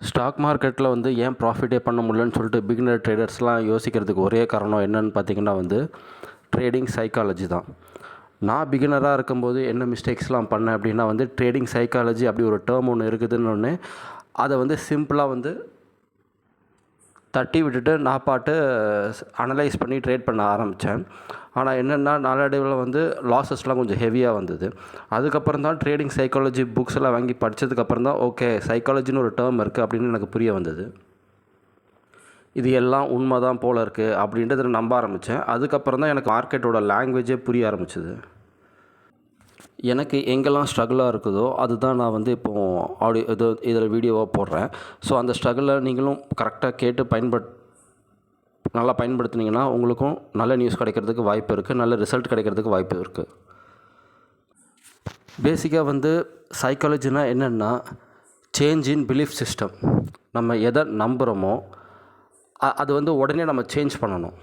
Stock மார்க்கெட்டில் வந்து ஏன் ப்ராஃபிட்டே பண்ண முடியலன்னு சொல்லிட்டு பிகினர் ட்ரேடர்ஸ்லாம் யோசிக்கிறதுக்கு ஒரே காரணம் என்னன்னு பார்த்தீங்கன்னா வந்து ட்ரேடிங் சைக்காலஜி தான். நான் பிகினராக இருக்கும்போது என்ன மிஸ்டேக்ஸ்லாம் பண்ணேன் அப்படின்னா வந்து ட்ரேடிங் சைக்காலஜி அப்படி ஒரு டேர்ம் ஒன்று இருக்குதுன்னு ஒன்று அதை வந்து சிம்பிளாக வந்து தட்டி விட்டுட்டு நான் பாட்டு அனலைஸ் பண்ணி ட்ரேட் பண்ண ஆரம்பித்தேன். ஆனால் என்னென்னா நாளடைவில் வந்து லாஸஸ்லாம் கொஞ்சம் ஹெவியாக வந்தது. அதுக்கப்புறம் தான் ட்ரேடிங் சைக்காலஜி புக்ஸ் எல்லாம் வாங்கி படித்ததுக்கப்புறம் தான் ஓகே சைக்காலஜின்னு ஒரு டேர்ம் இருக்குது அப்படின்னு எனக்கு புரிய வந்தது. இது எல்லாம் உண்மை தான் போல் இருக்குது அப்படின்றத நம்ப ஆரம்பித்தேன். அதுக்கப்புறம் தான் எனக்கு மார்க்கெட்டோட லாங்குவேஜே புரிய ஆரம்பிச்சிது. எனக்கு எங்கெல்லாம் ஸ்ட்ரகிளாக இருக்குதோ அதுதான் நான் வந்து இப்போது இதில் வீடியோவாக போடுறேன். ஸோ அந்த ஸ்ட்ரகிளை நீங்களும் கரெக்டாக கேட்டு நல்லா பயன்படுத்துனீங்கன்னா உங்களுக்கும் நல்ல நியூஸ் கிடைக்கிறதுக்கு வாய்ப்பு இருக்குது, நல்ல ரிசல்ட் கிடைக்கிறதுக்கு வாய்ப்பு இருக்குது. பேசிக்காக வந்து சைக்காலஜினா என்னென்னா சேஞ்ச் இன் பிலீஃப் சிஸ்டம். நம்ம எதை நம்புகிறோமோ அது வந்து உடனே நம்ம சேஞ்ச் பண்ணணும்.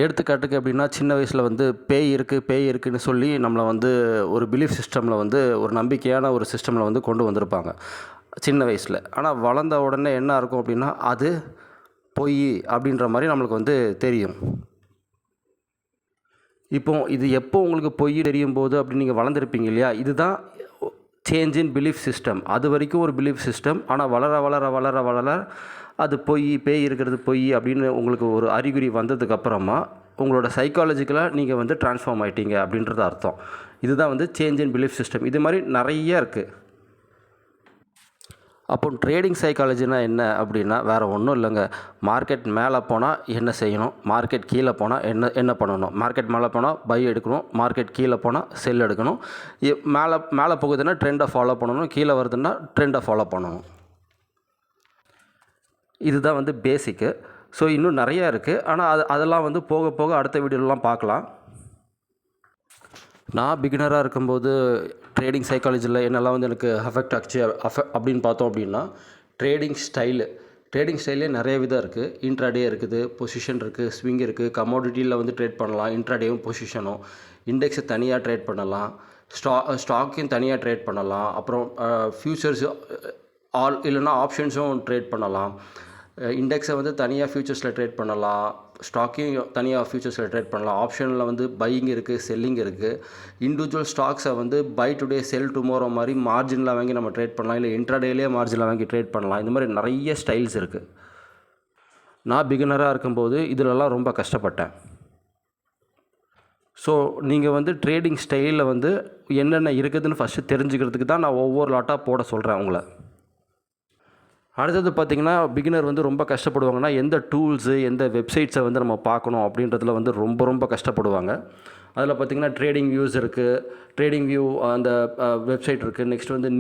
எடுத்துக்காட்டுக்கு அப்படின்னா சின்ன வயசில் வந்து பேய் இருக்குதுன்னு சொல்லி நம்மளை வந்து ஒரு பிலீஃப் சிஸ்டமில் வந்து ஒரு நம்பிக்கையான ஒரு சிஸ்டமில் வந்து கொண்டு வந்திருப்பாங்க சின்ன வயசில். ஆனால் வளர்ந்த உடனே என்ன இருக்கும் அப்படின்னா அது பொய் அப்படின்ற மாதிரி நம்மளுக்கு வந்து தெரியும். இது எப்போ உங்களுக்கு பொய் தெரியும் போது அப்படின்னு நீங்கள் வளர்ந்துருப்பீங்க இல்லையா, இதுதான் சேஞ்ச் இன் பிலீஃப் சிஸ்டம். அது வரைக்கும் ஒரு பிலீஃப் சிஸ்டம், ஆனால் வளர வளர வளர வளர அது பேய் இருக்கிறது பொய் அப்படின்னு உங்களுக்கு ஒரு அறிகுறி வந்ததுக்கப்புறமா உங்களோட சைக்காலஜிக்கலாக நீங்கள் வந்து ட்ரான்ஸ்ஃபார்ம் ஆகிட்டீங்க அப்படின்றது அர்த்தம். இதுதான் வந்து சேஞ்ச் இன் பிலீஃப் சிஸ்டம். இது மாதிரி நிறைய இருக்குது. அப்போ ட்ரேடிங் சைக்காலஜினா என்ன அப்படின்னா வேறு ஒன்றும் இல்லைங்க. மார்க்கெட் மேலே போனால் என்ன செய்யணும், மார்க்கெட் கீழே போனால் என்ன பண்ணணும். மார்க்கெட் மேலே போனால் பை எடுக்கணும், மார்க்கெட் கீழே போனால் செல் எடுக்கணும். மேலே போகுதுன்னா ட்ரெண்டை ஃபாலோ பண்ணணும், கீழே வருதுன்னா ட்ரெண்டை ஃபாலோ பண்ணணும். இதுதான் வந்து பேசிக்கு. ஸோ இன்னும் நிறையா இருக்குது, ஆனால் அதெல்லாம் வந்து போக போக அடுத்த வீடியோலாம் பார்க்கலாம். நான் பிகினராக இருக்கும்போது ட்ரேடிங் சைக்காலஜியில் என்னெல்லாம் வந்து எனக்கு அஃபெக்ட் ஆச்சு அப்படின்னு பார்த்தோம் அப்படின்னா ட்ரேடிங் ஸ்டைலே நிறைய விதம் இருக்குது. இன்ட்ராடே இருக்குது, பொசிஷன் இருக்குது, ஸ்விங் இருக்குது. கமோடிட்டியில் வந்து ட்ரேட் பண்ணலாம், இன்ட்ராடேவும் பொசிஷனும். இண்டெக்ஸை தனியாக ட்ரேட் பண்ணலாம், ஸ்டாக்கையும் தனியாக ட்ரேட் பண்ணலாம். அப்புறம் ஃபியூச்சர்ஸ் இல்லைன்னா ஆப்ஷன்ஸும் ட்ரேட் பண்ணலாம். இண்டெக்ஸை வந்து தனியாக ஃபியூச்சர்ஸில் ட்ரேட் பண்ணலாம், ஸ்டாக்கையும் தனியாக ஃபியூச்சர்ஸில் ட்ரேட் பண்ணலாம். ஆப்ஷனில் வந்து பையிங் இருக்குது, செல்லிங் இருக்குது. இண்டிவிஜுவல் ஸ்டாக்ஸை வந்து பை டுடே செல் டுமாரோ மாதிரி மார்ஜினில் வாங்கி நம்ம ட்ரேட் பண்ணலாம், இல்லை இன்ட்ராடேலேயே மார்ஜினில் வாங்கி ட்ரேட் பண்ணலாம். இந்த மாதிரி நிறைய ஸ்டைல்ஸ் இருக்குது. நான் பிகினராக இருக்கும்போது இதிலெல்லாம் ரொம்ப கஷ்டப்பட்டேன். ஸோ நீங்கள் வந்து ட்ரேடிங் ஸ்டைலில் வந்து என்னென்ன இருக்குதுன்னு ஃபஸ்ட்டு தெரிஞ்சுக்கிறதுக்கு தான் நான் ஒவ்வொரு லாட்டாக போட சொல்கிறேன் உங்களை. அடுத்தது பார்த்திங்கன்னா பிகினர் வந்து ரொம்ப கஷ்டப்படுவாங்கன்னா எந்த டூல்ஸு எந்த வெப்சைட்ஸை வந்து நம்ம பார்க்கணும் அப்படின்றதுல வந்து ரொம்ப ரொம்ப கஷ்டப்படுவாங்க. அதில் பார்த்திங்கன்னா ட்ரேடிங் வியூஸ் இருக்குது, ட்ரேடிங் வியூ அந்த வெப்சைட் இருக்குது. நெக்ஸ்ட் வந்து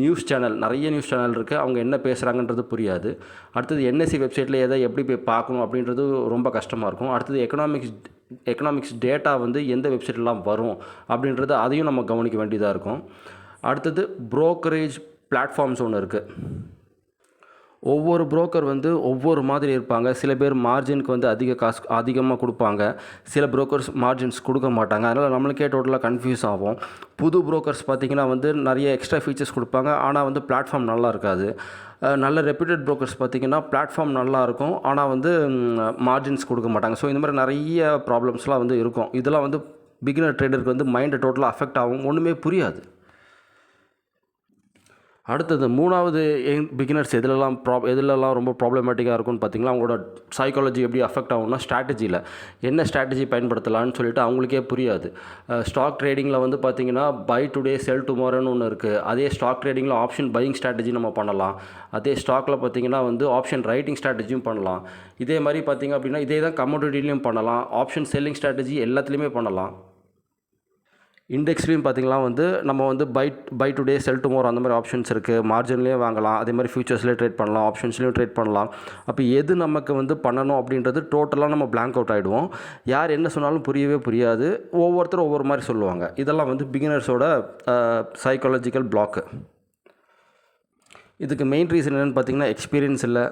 நிறைய நியூஸ் சேனல் இருக்குது, அவங்க என்ன பேசுகிறாங்கன்றது புரியாது. அடுத்தது என்எஸ்சி வெப்சைட்டில் எப்படி போய் பார்க்கணும் அப்படின்றது ரொம்ப கஷ்டமாக இருக்கும். அடுத்தது எக்கனாமிக்ஸ் டேட்டா வந்து எந்த வெப்சைட்லாம் வரும் அப்படின்றது அதையும் நம்ம கவனிக்க வேண்டியதாக இருக்கும். அடுத்தது ப்ரோக்கரேஜ் பிளாட்ஃபார்ம்ஸ் ஒன்று இருக்குது. ஒவ்வொரு புரோக்கர் வந்து ஒவ்வொரு மாதிரி இருப்பாங்க. சில பேர் மார்ஜினுக்கு வந்து அதிகமாக கொடுப்பாங்க, சில புரோக்கர்ஸ் மார்ஜின்ஸ் கொடுக்க மாட்டாங்க. அதனால் நம்மளுக்கே டோட்டலாக கன்ஃபியூஸ் ஆகும். புது புரோக்கர்ஸ் பார்த்திங்கன்னா வந்து நிறைய எக்ஸ்ட்ரா ஃபீச்சர்ஸ் கொடுப்பாங்க, ஆனால் வந்து பிளாட்ஃபார்ம் நல்லா இருக்காது. நல்ல ரெப்யூட்டட் புரோக்கர்ஸ் பார்த்திங்கன்னா பிளாட்ஃபார்ம் நல்லாயிருக்கும், ஆனால் வந்து மார்ஜின்ஸ் கொடுக்க மாட்டாங்க. ஸோ இந்த மாதிரி நிறைய ப்ராப்ளம்ஸ்லாம் வந்து இருக்கும். இதெல்லாம் வந்து பிகினர் ட்ரேடருக்கு வந்து மைண்டை டோட்டலாக அஃபெக்ட் ஆகும், ஒன்றுமே புரியாது. அடுத்தது மூணாவது பிகினர்ஸ் எதுலலாம் ரொம்ப ப்ராப்ளமேட்டிக்காக இருக்கும்னு பார்த்திங்கன்னா அவங்களோட சைக்காலஜி எப்படி அஃபெக்ட் ஆகும்னா ஸ்ட்ராட்டஜியில் என்ன ஸ்ட்ராட்டஜி பயன்படுத்தலான்னு சொல்லிட்டு அவங்களுக்கே புரியாது. ஸ்டாக் ட்ரேடிங்கில் வந்து பார்த்திங்கன்னா பை டுடே செல் டுமாரோன்னு ஒன்று இருக்குது. அதே ஸ்டாக் ட்ரேடிங்கில் ஆப்ஷன் பையிங் ஸ்ட்ராட்டஜி நம்ம பண்ணலாம். அதே ஸ்டாக்கில் பார்த்திங்கன்னா வந்து ஆப்ஷன் ரைட்டிங் ஸ்ட்ராட்டஜியும் பண்ணலாம். இதே மாதிரி பார்த்திங்க அப்படின்னா இதே தான் கமோடிட்டிலையும் பண்ணலாம், ஆப்ஷன் செல்லிங் ஸ்ட்ராட்டஜி எல்லாத்துலேயுமே பண்ணலாம். இண்டெக்ஸ்லேயும் பார்த்திங்கன்னா வந்து நம்ம வந்து பை டுடே செல் டுமாரோ அந்த மாதிரி ஆப்ஷன்ஸ் இருக்குது. மார்ஜின்லேயும் வாங்கலாம், அதே மாதிரி ஃபியூச்சர்ஸ்லேயே ட்ரேட் பண்ணலாம், ஆப்ஷன்ஸ்லேயும் ட்ரேட் பண்ணலாம். அப்போ எது நமக்கு வந்து பண்ணணும் அப்படின்றது டோட்டலாக நம்ம பிளாங்க் அவுட் ஆகிடுவோம். யார் என்ன சொன்னாலும் புரியவே புரியாது, ஒவ்வொருத்தரும் ஒவ்வொரு மாதிரி சொல்லுவாங்க. இதெல்லாம் வந்து பிகினர்ஸோட சைக்காலஜிக்கல் பிளாக்கு. இதுக்கு மெயின் ரீசன் என்னென்னு பார்த்திங்கன்னா எக்ஸ்பீரியன்ஸ் இல்லை,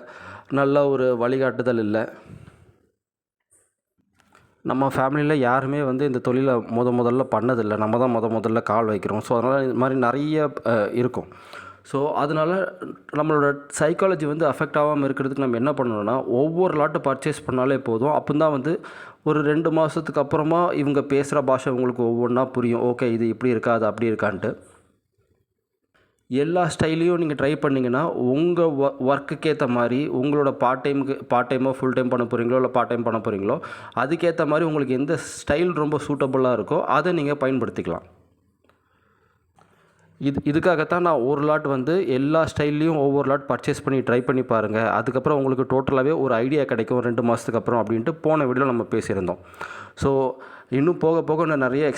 நல்ல ஒரு வழிகாட்டுதல் இல்லை. நம்ம ஃபேமிலியில் யாருமே வந்து இந்த தொழிலை முதல்ல பண்ணதில்லை, நம்ம தான் முதல்ல கால் வைக்கிறோம். ஸோ அதனால் இது மாதிரி நிறைய இருக்கும். ஸோ அதனால் நம்மளோட சைக்காலஜி வந்து அஃபெக்ட் ஆகாமல் இருக்கிறதுக்கு நம்ம என்ன பண்ணணும்னா, ஒவ்வொரு லாட்டு பர்ச்சேஸ் பண்ணாலே போதும். அப்போ தான் வந்து ஒரு 2 மாதத்துக்கு அப்புறமா இவங்க பேசுகிற பாஷை உங்களுக்கு ஒவ்வொன்றா புரியும். ஓகே, இது இப்படி இருக்கா, அது அப்படி இருக்கான்ட்டு. எல்லா ஸ்டைலையும் நீங்கள் ட்ரை பண்ணிங்கன்னா, உங்கள் ஒர்க்குக்கு ஏற்ற மாதிரி உங்களோட பார்ட் டைமோ ஃபுல் டைம் பண்ண போகிறீங்களோ, இல்லை பார்ட் டைம் பண்ண போகிறீங்களோ, அதுக்கேற்ற மாதிரி உங்களுக்கு எந்த ஸ்டைல் ரொம்ப சூட்டபுளாக இருக்கோ அதை நீங்கள் பயன்படுத்திக்கலாம். இதுக்காகத்தான் நான் ஒரு லாட் வந்து எல்லா ஸ்டைல்லையும் ஒவ்வொரு லாட் பர்ச்சேஸ் பண்ணி ட்ரை பண்ணி பாருங்கள். அதுக்கப்புறம் உங்களுக்கு டோட்டலாகவே ஒரு ஐடியா கிடைக்கும் 2 மாதத்துக்கு அப்புறம் அப்படின்ட்டு போன வீடியோவில் நம்ம பேசியிருந்தோம். ஸோ இன்னும் போக போக இன்னும் நிறைய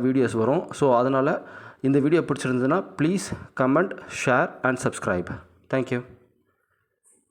வீடியோஸ் வரும். ஸோ அதனால் இந்த வீடியோ பிடிச்சிருந்ததுன்னா please comment, share and subscribe. Thank you.